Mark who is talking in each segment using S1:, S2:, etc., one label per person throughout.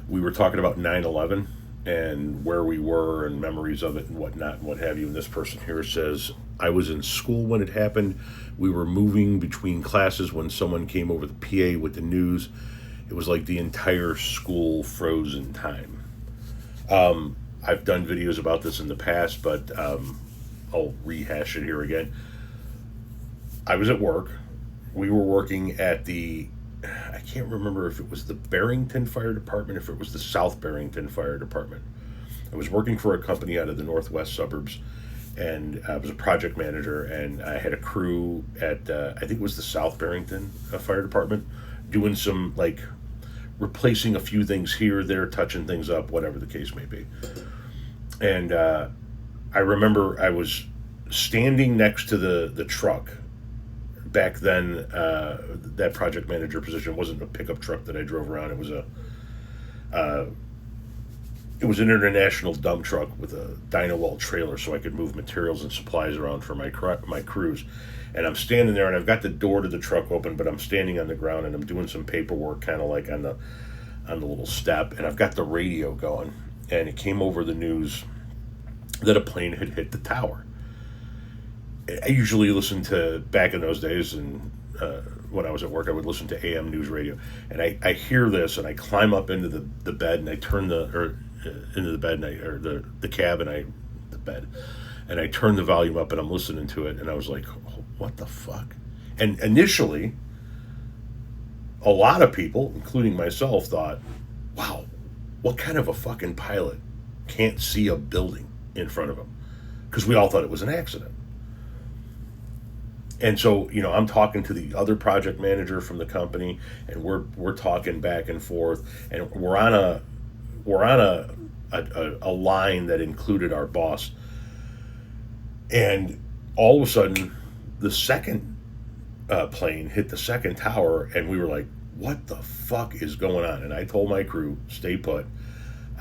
S1: we were talking about 9/11 and where we were and memories of it and whatnot and what have you. And this person here says, I was in school when it happened. We were moving between classes when someone came over the PA with the news. It was like the entire school froze in time. I've done videos about this in the past, but I'll rehash it here again. I was at work. We were working at I can't remember if it was the Barrington Fire Department, if it was the South Barrington Fire Department. I was working for a company out of the northwest suburbs, and I was a project manager, and I had a crew at, I think it was the South Barrington Fire Department, doing some, like, replacing a few things here, there, touching things up, whatever the case may be. And I remember I was standing next to the truck. Back then, that project manager position wasn't a pickup truck that I drove around. It was an international dump truck with a dyno wall trailer, so I could move materials and supplies around for my crews. And I'm standing there, and I've got the door to the truck open, but I'm standing on the ground, and I'm doing some paperwork, kind of like on the little step, and I've got the radio going, and it came over the news that a plane had hit the tower. I usually listen to, back in those days, and when I was at work, I would listen to AM news radio, and I hear this, and I climb up into the bed, and I turn into the bed, and the cab, and the bed, and I turn the volume up, and I'm listening to it, and I was like, oh, what the fuck? And initially, a lot of people, including myself, thought, wow, what kind of a fucking pilot can't see a building in front of him? Because we all thought it was an accident. And so, I'm talking to the other project manager from the company, and we're talking back and forth, and we're on a line that included our boss. And all of a sudden, the second plane hit the second tower, and we were like, what the fuck is going on? And I told my crew, stay put.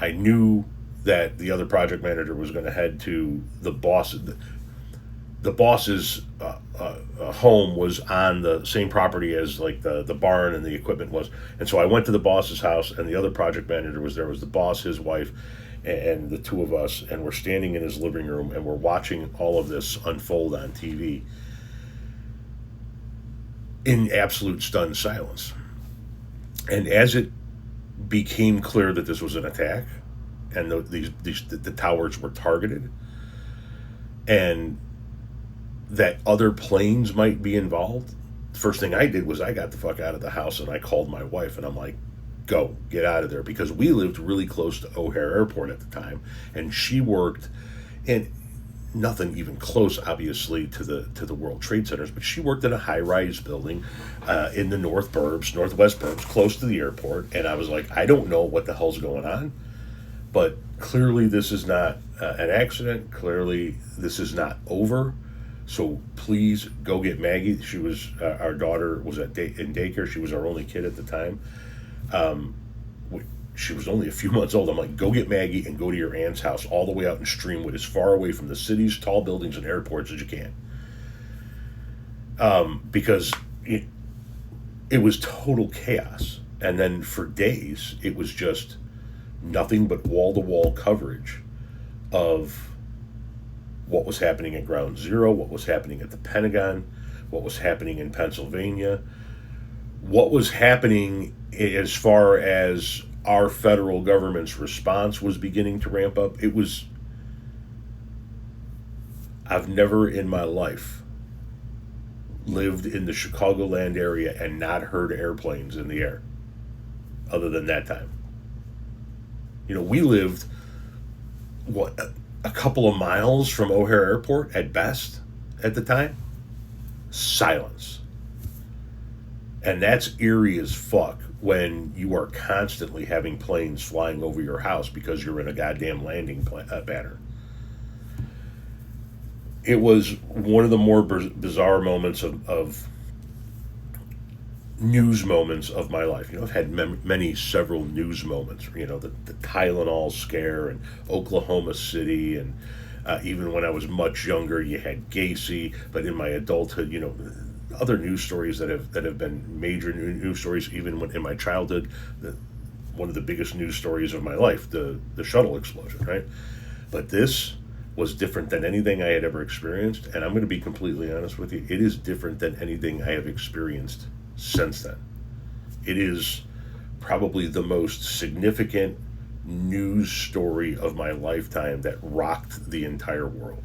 S1: I knew that the other project manager was going to head to the boss. The boss's home was on the same property as, like, the barn and the equipment was. And so I went to the boss's house, and the other project manager was there. It was the boss, his wife, and the two of us, and we're standing in his living room, and we're watching all of this unfold on TV in absolute stunned silence. And as it became clear that this was an attack, and the towers were targeted, and that other planes might be involved, the first thing I did was I got the fuck out of the house, and I called my wife, and I'm like, go, get out of there, because we lived really close to O'Hare Airport at the time, and she worked in nothing even close, obviously, to the World Trade Centers, but she worked in a high-rise building in the northwest burbs, close to the airport, and I was like, I don't know what the hell's going on, but clearly this is not an accident. Clearly this is not over. So please go get Maggie. She was our daughter was in daycare. She was our only kid at the time. She was only a few months old. I'm like, go get Maggie and go to your aunt's house all the way out in Streamwood, as far away from the cities, tall buildings, and airports as you can. Because it was total chaos. And then for days, it was just nothing but wall-to-wall coverage of what was happening at Ground Zero, what was happening at the Pentagon, what was happening in Pennsylvania, what was happening as far as our federal government's response was beginning to ramp up. I've never in my life lived in the Chicagoland area and not heard airplanes in the air, other than that time. We lived, a couple of miles from O'Hare Airport at best at the time. Silence. And that's eerie as fuck when you are constantly having planes flying over your house because you're in a goddamn landing pattern. It was one of the more bizarre moments of news moments of my life. I've had several news moments. The Tylenol scare and Oklahoma City, and even when I was much younger, you had Gacy. But in my adulthood, other news stories that have been major news stories. Even in my childhood, one of the biggest news stories of my life, the shuttle explosion, right? But this was different than anything I had ever experienced, and I'm going to be completely honest with you, it is different than anything I have experienced since then. It is probably the most significant news story of my lifetime that rocked the entire world.